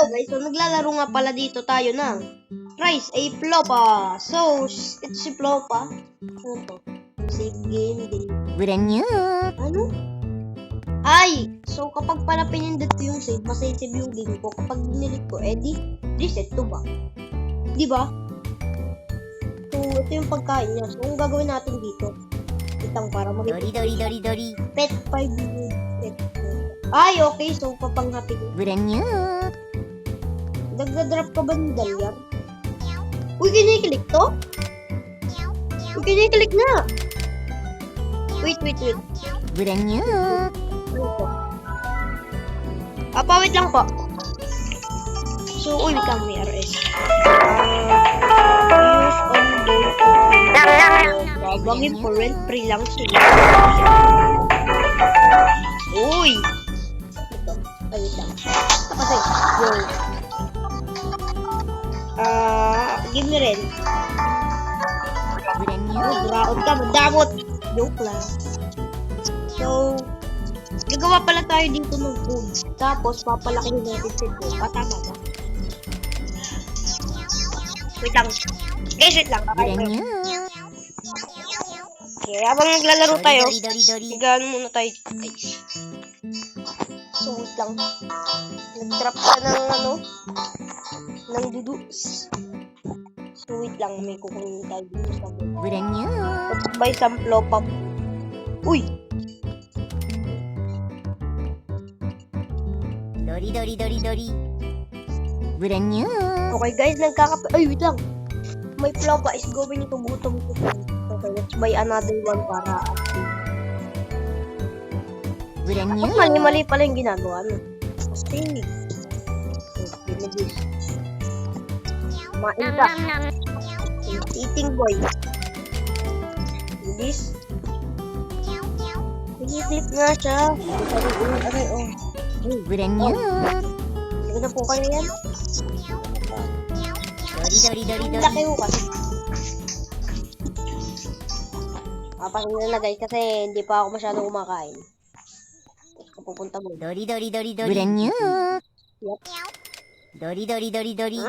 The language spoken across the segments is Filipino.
Hello guys, so naglalaro nga pala dito tayo ng Rise a Flopa. So, it's si Flopa. Ano to? Save game din. Ano? Ay! So, kapag pala pinindot ko yung save, masave yung game ko. Kapag dinilit ko, di reset to ba? Di ba? So, ito yung pagkain niya. So, ang gagawin natin dito, itang para Dori. pet 5 pet. Ay, okay. So, papanghapi ko. Nagda-drop ka ba ng dalyan? Uy, kiniklik to? Uy, kiniklik na! Wait. Ano to? Wait lang po. So, uy, wait lang, may RS. Use on board. Bagay for rent, free lang sila. Uy! Ito. Ay, wait lang. Ito kasi. Yun. Give me rent. Graod ka, madamot. Joke lang. So, gagawa pala tayo dito ng food. Tapos, papalakihin natin si food. Tama ba? Wait lang. Guys, wait lang. Okay, habang naglalaro tayo, higaan muna tayo dito, guys. So, wait lang. Nag-drop ka ng ng dudus. So, wait lang. May kukunin tayo dito sa board. Let's buy some Flopa. Uy! Dori. Okay guys, ay wait lang. My Flopa is going to gutom ko. Okay, let's buy another one para mali pala yung ginagawa no? Kasi kumain ka. Eating boy. This. Pinipip nga siya. Aray, oh. Hindi na po kayo yan. Dori. Laki ko kasi. Papasin na guys kasi hindi pa ako masyadong kumakain. Pupunta mo. Dori. Yep. Dori. Dori.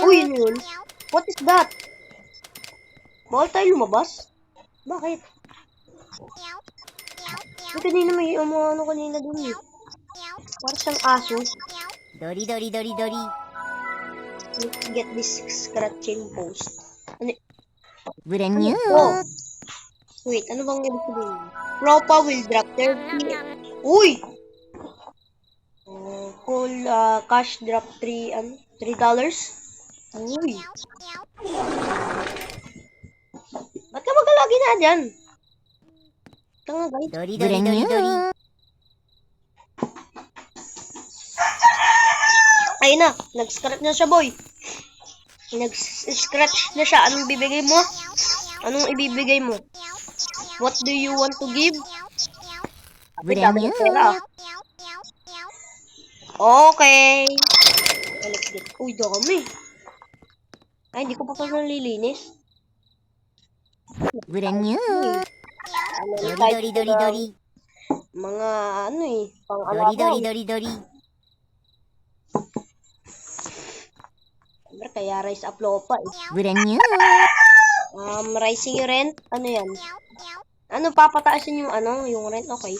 Uy, yun. What is that? Bawal tayo lumabas? Bakit? Kanina may kanina dun eh. Para siyang aso. Dori. Let's get this scratching post. Ano? Oh. Wait, ano bang ibig sabihin? Flopa will drop 30. Uy! Cool, cash drop $3. Uy! Ba't ka magalagi na dyan? Tanga guys. Dori. Ayun na, nag-scratch na siya boy. Nag-scratch na siya. Anong bibigay mo? Anong ibibigay mo? What do you want to give? Okay. Let's get. Uy, dami. Ay, hindi ko pa pala nalilinis. Dori. Mga pang alaga. Dori. Kaya rice a Flopa eh. Rising yung rent. Ano yan? Ano, papataasin yung yung rent, okay.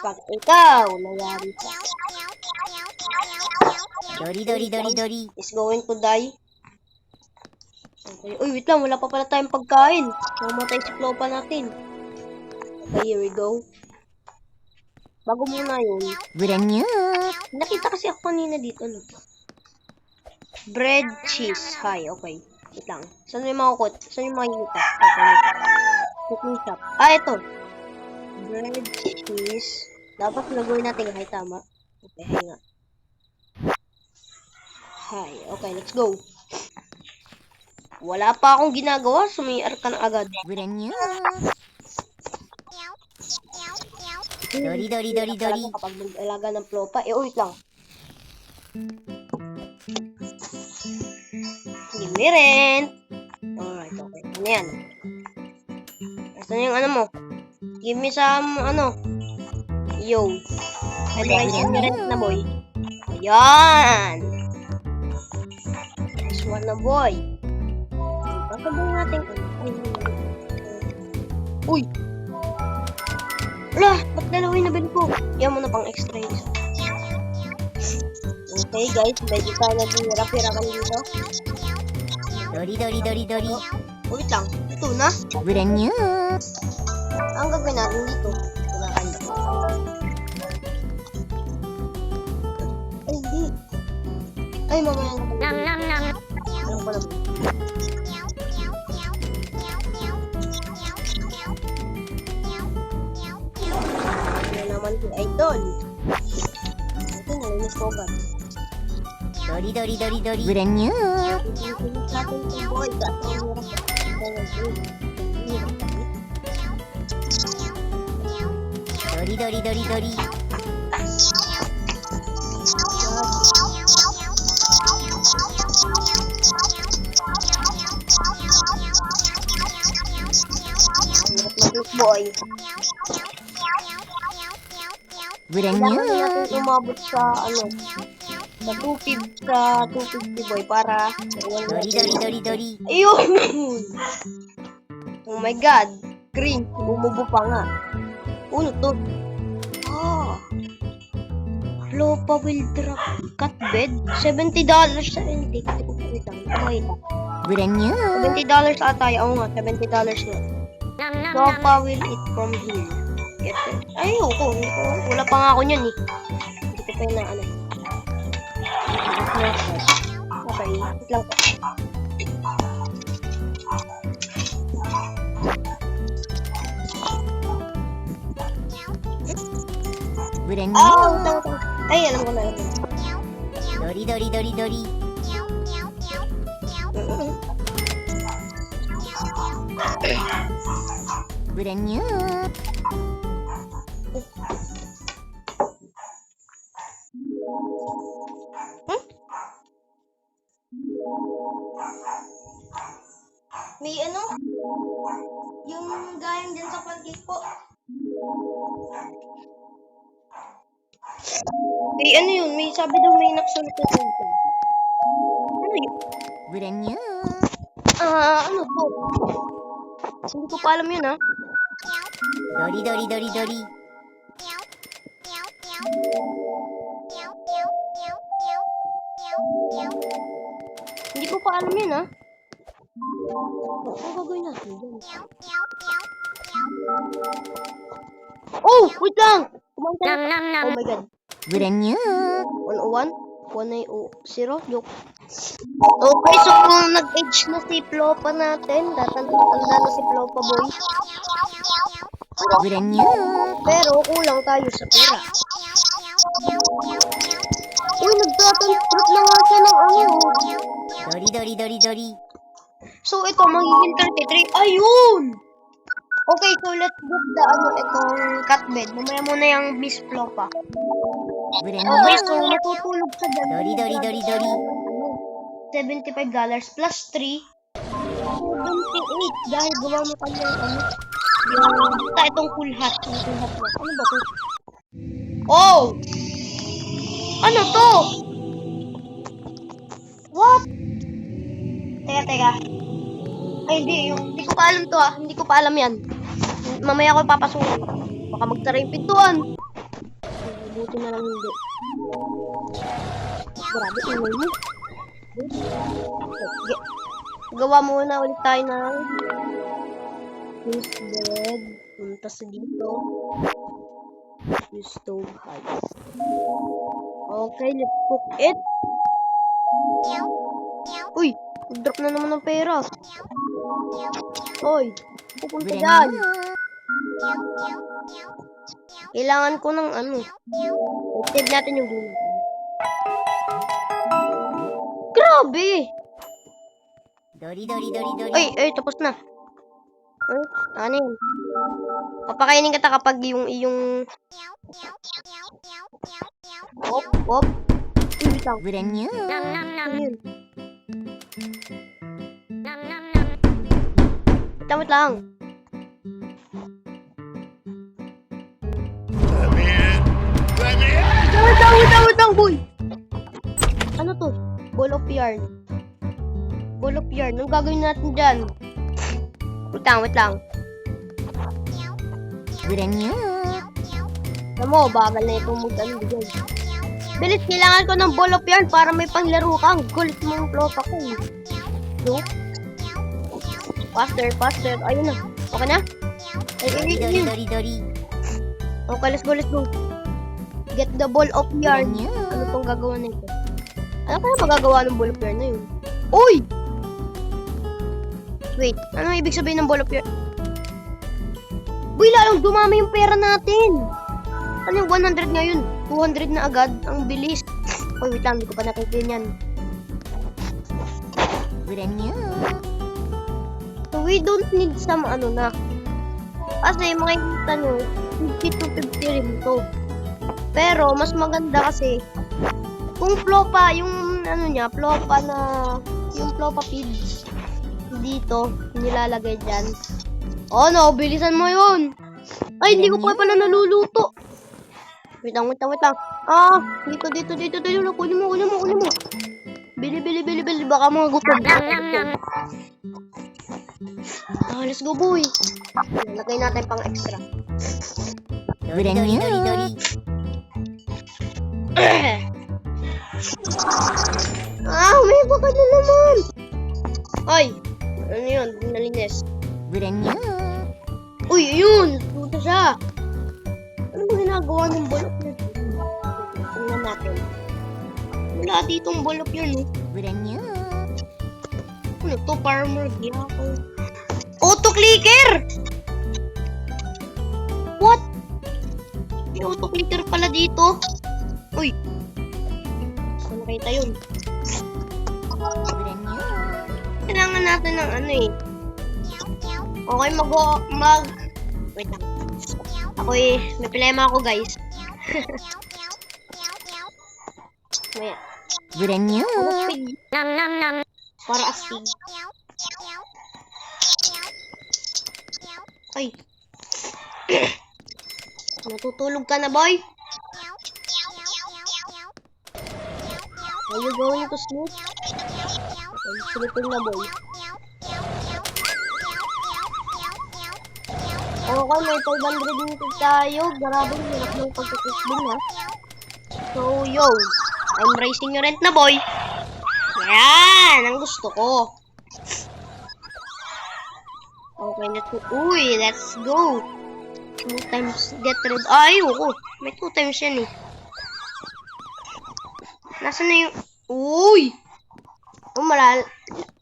Pag ikaw, nangyari ka. Dori. Is going to die. Okay. Uy, wait lang. Wala pa pala tayong pagkain. Mamatay si Flopa natin. Okay, here we go. Bago muna yun. Nakita kasi ako kanina dito, no? Bread, cheese. Hi, okay. Wait lang. Saan yung makukot? Saan yung makikita? Cooking shop. Ito. Bread, cheese. Dapat nagawin natin. Hi, tama. Okay, hi nga. Hi. Okay, let's go. Wala pa akong ginagawa. Sumiyar ka na agad. Dori. Kapag mag-alaga ng Flopa. Wait lang. Give may rent. Alright, okay. Ano yan? Nasaan yung ano mo? Give me some, ano? Yo. May rent na, boy. Ayan! Nice one na, boy. Pagkabay natin. Uy! Wala! Ba't dalawa yung nabili ko? Yan mo na pang extra yung isa. Okay, guys. Medyo tayo nag-hira-hirakan dito. ドリドリドリドリ Wait lang. Ito na. ブレンニュー Ang gagawin natin dito. Wala kanya. Ay, di. Ay, mamaya na. Alam ko naman. Yan naman si Idol. Ito, nalinis ko agad. ドリドリドリドリブレンニュー Nalinis natin si Boy. Kaso ang hirap. ドリドリドリドリ Boy. ブレンニュ Kailangan ー natin umabot sa, ano, sa 250 boy para ドリドリドリドリ ayun! Oh my god! Green, bumubo pa nga. Ano to? Ah! Lopa will drop cut bed? $70 sa intake. Wait lang, wait lang. ブレンニュー $70 ata. Oo nga, $70 na. Lopa will eat from here. Get it? Ayoko. Wala pa nga ako niyan eh. Hindi ko pa yun na ano. Okay, wait lang po. ブレンニュ Ah, ー ay, alam ko na yun. ドリドリドリドリ ブレンニュー May ano? Yung gayang dyan sa pancake po. May ano yun? May sabi daw may nakasulat na dito. Ano yun? ブレンニュー Ano po? Hindi ko pa alam yun, ha? ドリドリドリドリ Hindi ko pa alam yun, ha? Ano gagawin natin dyan? Oh! Wait lang! Kumanta na. Oh my god. ブレンニュー 101? 190? Joke. Okay, so kung nag-age na si Plopa natin, tatanda na si Plopa boy. ブレンニュー Pero kulang tayo sa pera. Uy, nagtatanstrap na nga siya ng ano. ドリドリドリドリ So ito, magiging 33. Ayun! Okay, so let's get the itong cat bed. Mamaya muna yung Miss Plopa. ブレンニュ Okay, ー so matutulog sa dyan. ドリドリドリドリ $75 plus 3. 78 dahil gawa mo kanya ano. Basta itong cool hat. Yung cool hat na. Ano ba to? Oh! Ano to? What? Teka. Ay, hindi ko pa alam to ah. Hindi ko pa alam yan. Mamaya ko papasukin. Baka magtara yung pintuan. Buti na lang hindi. Grabe, ingay mo. Sige. Gawa muna ulit tayo ng use bed. Punta sa dito. Use stove heights. Okay, let's cook it. Uy! Nag-drop na naman ng pera. Oy! ブ Pupunta レンニュ dyan. ー Kailangan ko ng ano. Save natin yung gulay. Grabe! ドリドリドリドリ Ay, tapos na. Ay, ano yun? Papakainin kita kapag yung iyong... Op. Wait lang. ブレンニュー Ano yun? wait lang. Wait lang, boy. Ano to? Ball of yarn. Ball of yarn. Anong gagawin natin dyan? Wait lang. Brand new. Alam mo, bagal na itong mag-ano dyan. Bilis, kailangan ko ng ball of yarn para may panglaro ka. Ang gulit mong flopa ko. No? Faster. Ayun na. Okay na? Dori, dori, dori, dori. Okay, let's go. Get the ball of yarn. Brand new. Ano pong gagawa na ito? Ano kaya magagawa ng ball of yarn na yun? Uy! Wait, ano ibig sabihin ng ball of yarn? Uy, lalong dumami yung pera natin! Ano yung 100 ngayon? 200 na agad? Ang bilis. Uy, wait lang, hindi ko pa nakikin yan. Brand new. So, we don't need some ano na. Kasi makikita nyo, 50 to 50 rin to. Pero, mas maganda kasi, kung flopa, yung ano niya, flopa na, yung flopa feeds, dito, nilalagay dyan. Oh no, bilisan mo yun. Ay, hindi ko pa pala naluluto. Wait lang. Ah, dito. Kunin mo. Bili. Baka mga gutom. Ah, let's go, boy. Lagay natin pang extra. Dori, dori, dori, dori. Ah, may baka na naman. Ay, ano yun? Nalinis. Brand new. Uy, yun! Puta siya! Ano ba ginagawa ng bulok yun? Tingnan natin. Wala ditong bulok yun, eh. Brand new. Ano to? Farmer Gyako. Auto-clicker! What? May auto-clicker pala dito. Uy! Saan nakita yun? Brand new. Kailangan natin ng ano eh. Okay, wait lang. Ako eh, may problema ako guys. Maya. Brand new. Astig. Para astig. Ay. Natutulog ka na, boy? Are you going to sleep? Okay, sleeping na, boy. Okay, may 500 minutes tayo. Grabe, hirap ng pagkakisbing, ha? So, yo. I'm raising your rent na, boy. Yan! Ang gusto ko. Okay, let's go. 2 times get rid. Ay, oo. May 2 times yan, eh. Nasaan na yung... Uy!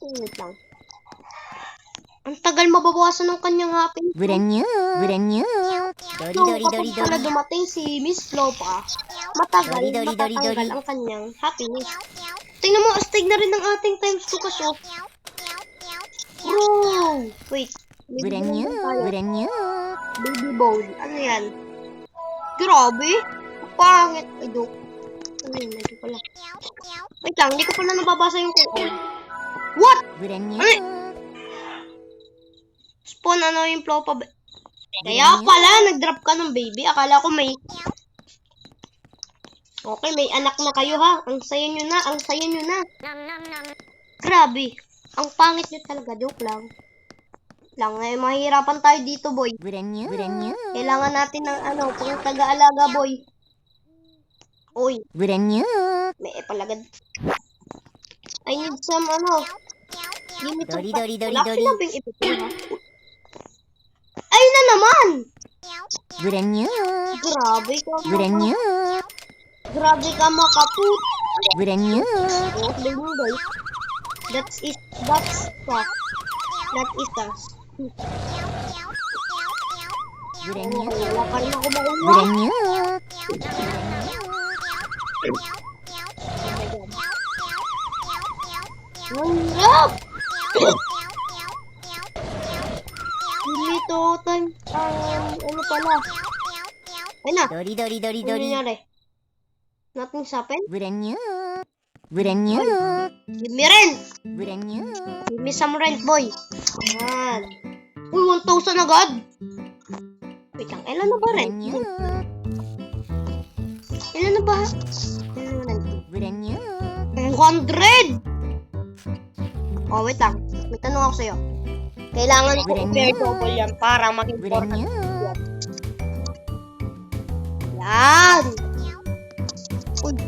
Wait lang. Ang tagal mababawasan ng kanyang happiness. Brand new. Brand new. Dori, So, dori, dori, kapag pala dori. dumating si Miss Flopa, matagal, Dori, dori, dori, matatanggal dori. ang kanyang happiness. Tingnan mo, astig na rin ng ating times 2 kasi. Bro! Wait. Brand new. Brand new. Baby bowl. Ano yan? Grabe. Pangit. Ay, joke. Ano yun? Medyo pala. Wait lang, hindi ko pala nababasa yung code. What? Brand new. Spawn ano yung Flopa. Kaya pala, nag-drop ka ng baby. Akala ko may... Okay, may anak na kayo ha. Ang saya nyo na. Grabe. Ang pangit nyo talaga. Joke lang. Mahirapan tayo dito, boy. Brand new. Brand new. Kailangan natin ng pang taga-alaga, boy. Uy, Brand new. may epalagad. I need some Give me some Dori, pa- dori, dori, Wala ko dori. sinabing ipipil, ha? Ay na naman! Brand new. Grabe ka, Brand new. Grabe ka makaput. Brand new. Oh, guys. That is us. Brand new. Wala pa rin ako makuha. Brand new. Hirap! Dito, time. Ano pala? Ay na. Dori, dori, dori, Ano dori. nangyari? Nothing's happened? Brand new. Brand new. Give me rent! Brand new. Give me some rent, boy. Yan. Uy, 1,000 agad. Wait lang, ilan na ba rin? Brand new. Ilan na ba? Ilan na rin? Brand new. 200! Oh, wait lang. May tanong ako sa'yo. Kailangan ko i-pair double yan para maging Brand 400 new. yan. Yan!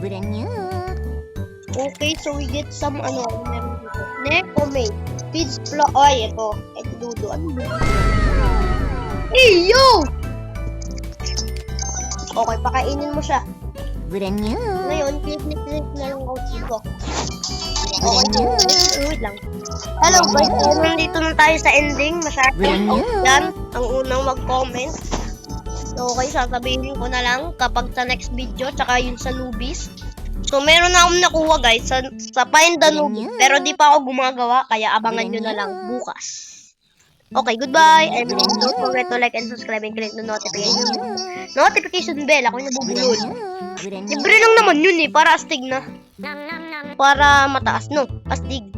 Brand new. Okay, so we get some, ano meron dito? Necomate. Feeds flow. Ay, ito. Ito, dudo. Ano ba? Hey, yo! Okay, pakainin mo siya. Brand new. Ngayon, click na lang ako dito. Brand new. Wait lang. Hello guys, nandito na tayo sa ending. Masyadong Brand new. yan ang unang mag-comment. So, okay, sasabihin ko na lang kapag sa next video, tsaka yun sa newbies. So, meron na akong nakuha guys sa Find the Newbies. Pero di pa ako gumagawa, kaya abangan nyo na lang bukas. Okay, goodbye. And don't forget to like and subscribe and click the notification bell. Ako yung nabubulol. Brand new. Libre lang naman yun eh, para astig na. Para mataas, no? Astig.